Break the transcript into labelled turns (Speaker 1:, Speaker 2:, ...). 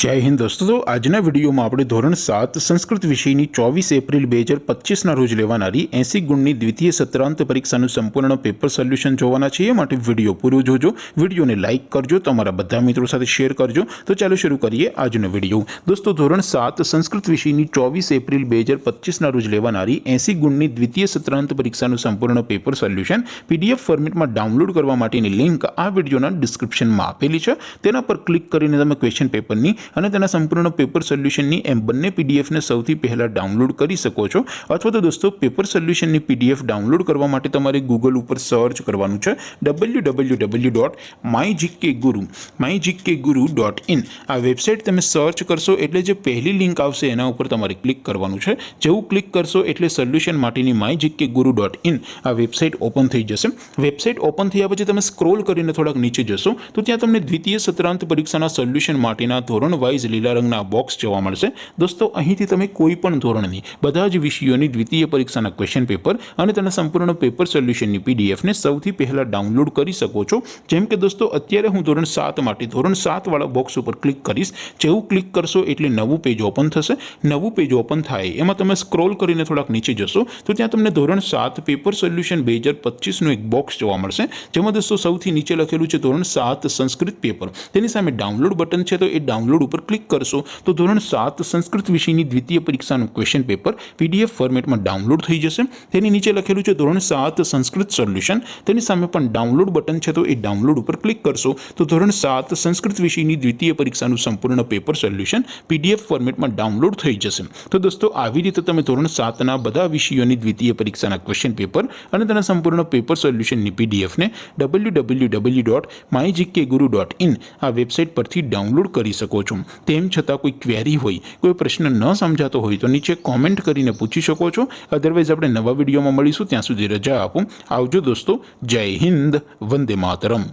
Speaker 1: जय हिंद दोस्तों। तो आजना विडियो में આપણે ધોરણ 7 સંસ્કૃત વિષયની 24 એપ્રિલ 2025 ના રોજ લેવાનારી 80 ગુણની દ્વિતીય સત્રાંત પરીક્ષાનું સંપૂર્ણ પેપર સોલ્યુશન જોવાના છીએ। માટે વિડિયો પૂરો જોજો, વિડિયોને લાઈક કરજો, તમારા બધા મિત્રો સાથે શેર કરજો। તો ચાલો શરૂ કરીએ આજનો વિડિયો। દોસ્તો ધોરણ 7 સંસ્કૃત વિષયની 24 એપ્રિલ 2025 ના રોજ લેવાનારી 80 ગુણની દ્વિતીય સત્રાંત પરીક્ષાનું સંપૂર્ણ પેપર સોલ્યુશન પીડીએફ ફોર્મેટમાં ડાઉનલોડ કરવા માટેની લિંક આ વિડિયોના ડિસ્ક્રિપ્શનમાં આપેલી છે। તેના પર ક્લિક કરીને તમે ક્વેશ્ચન પેપરની અને તેના સંપૂર્ણ પેપર સોલ્યુશનની એમ બંને પીડીએફને સૌથી પહેલા ડાઉનલોડ કરી શકો છો। અથવા તો દોસ્તો પેપર સોલ્યુશનની પીડીએફ ડાઉનલોડ કરવા માટે તમારે ગૂગલ ઉપર સર્ચ કરવાનું છે www.mygkguru.in। આ વેબસાઇટ તમે સર્ચ કરશો એટલે જે પહેલી લિંક આવશે એના ઉપર તમારે ક્લિક કરવાનું છે। જેવું ક્લિક કરશો એટલે સોલ્યુશન માટેની mygkguru.in આ વેબસાઇટ ઓપન થઈ જશે। વેબસાઇટ ઓપન થયા પછી તમે સ્ક્રોલ કરીને થોડાક નીચે જશો તો ત્યાં તમને દ્વિતીય સત્રાંત પરીક્ષાના સોલ્યુશન માટેના ધોરણ વાઇઝ લીલા રંગના બોક્સ જોવા મળશે। દોસ્તો અહીંથી તમે કોઈ પણ ધોરણની બધા જ વિષયોની દ્વિતીય પરીક્ષાના ક્વેશ્ચન પેપર અને તેના સંપૂર્ણ પેપર સોલ્યુશનની પીડીએફને સૌથી પહેલા ડાઉનલોડ કરી શકો છો। જેમ કે દોસ્તો અત્યારે હું ધોરણ 7 માટે ધોરણ 7 વાળા બોક્સ ઉપર ક્લિક કરીશ। જેવું ક્લિક કરશો એટલે નવું પેજ ઓપન થશે। નવું પેજ ઓપન થાય એમાં તમે સ્ક્રોલ કરીને થોડાક નીચે જશો તો ત્યાં તમને ધોરણ 7 પેપર સોલ્યુશન 2025 નું એક બોક્સ જોવા મળશે। જેમાં દોસ્તો સૌથી નીચે લખેલું છે ધોરણ 7 સંસ્કૃત પેપર। તેની સામે ડાઉનલોડ બટન છે તો એ ડાઉનલોડ ઉપર ક્લિક કરશો તો ધોરણ 7 સંસ્કૃત વિષયની દ્વિતીય પરીક્ષાનું ક્વેશ્ચન પેપર પીડીએફ ફોર્મેટમાં ડાઉનલોડ થઈ જશે। તેની નીચે લખેલું છે ધોરણ 7 સંસ્કૃત સોલ્યુશન। તેની સામે પણ ડાઉનલોડ બટન છે તો એ ડાઉનલોડ ઉપર ક્લિક કરશો તો ધોરણ 7 સંસ્કૃત વિષયની દ્વિતીય પરીક્ષાનું સંપૂર્ણ પેપર સોલ્યુશન પીડીએફ ફોર્મેટમાં ડાઉનલોડ થઈ જશે। તો દોસ્તો આવી રીતે તમે ધોરણ 7 ના બધા વિષયોની દ્વિતીય પરીક્ષાના ક્વેશ્ચન પેપર અને તેના સંપૂર્ણ પેપર સોલ્યુશનની પીડીએફને www.mygkguru.in આ વેબસાઇટ પરથી ડાઉનલોડ કરી શકો છો। તેમ છતાં કોઈ ક્વેરી હોય, કોઈ પ્રશ્ન ન સમજાતો હોય તો નીચે કોમેન્ટ કરીને પૂછી શકો છો। અધરવાઇઝ આપણે નવા વિડીયોમાં મળીશું, ત્યાં સુધી રજા આપો। આવજો દોસ્તો। જય હિન્દ, વંદે માતરમ।